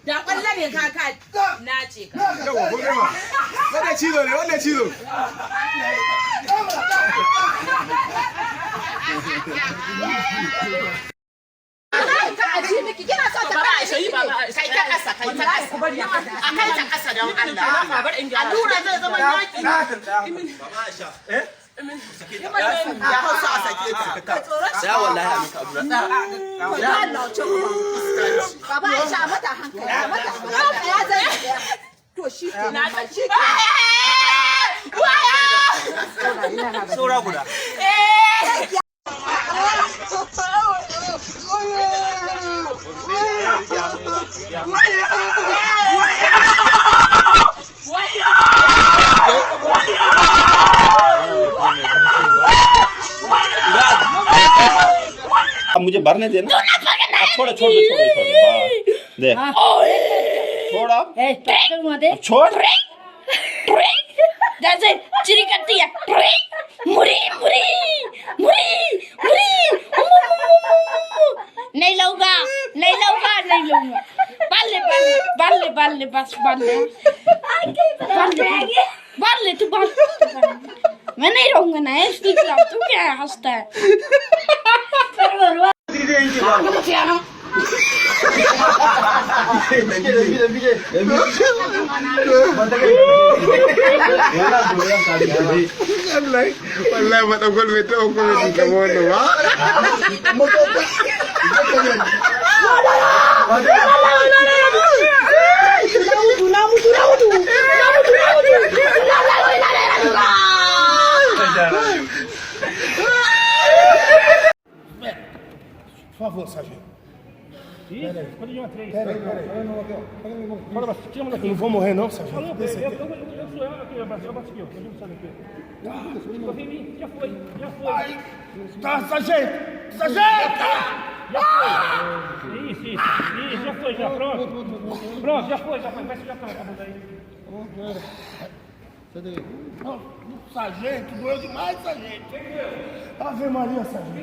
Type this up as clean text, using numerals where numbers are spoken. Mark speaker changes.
Speaker 1: Da kwallo ne kaka na ce ka.
Speaker 2: Yawa, kun gama. Wannan cizo ne, wannan cizo.
Speaker 1: Kina so ta fara shi ba kai ta kasa kai ta kasa a kai ta kasa don Allah allura zai zama yaki baba Aisha ya hausa a sake ta ya wallahi a maka abu baba Aisha mata hankali mata ya zai to shi na shi
Speaker 3: saura guda
Speaker 4: मुझे भरने देना छोड़ छोड़ दो दे छोड़ा छोड़
Speaker 5: जैसे चिरी करती है मुरी मुरी मुरी मुरी नहीं लूंगा नहीं लूंगा नहीं लूंगा बाले बाले बाले बाले बस बाले बाले तू बाले मैं नहीं रहूंगा ना इसकी खिलाफ तू क्या हंसता है
Speaker 2: Wallahi madaukwal mai taɓa kuma ji kama wannan ba.
Speaker 6: Por favor, sargento.
Speaker 3: Pode ir uma 3.
Speaker 6: Peraí. Não vou morrer não, sargento.
Speaker 3: Eu sou eu aqui, eu bati aqui, ó. Confia em mim, já foi.
Speaker 6: Tá, sargento! Sargento!
Speaker 3: Já foi. Isso, já foi, já, pronto. Pronto, já foi, vai se já tá, acabou daí.
Speaker 6: Sargento, doeu demais, sargento. Ave Maria, sargento.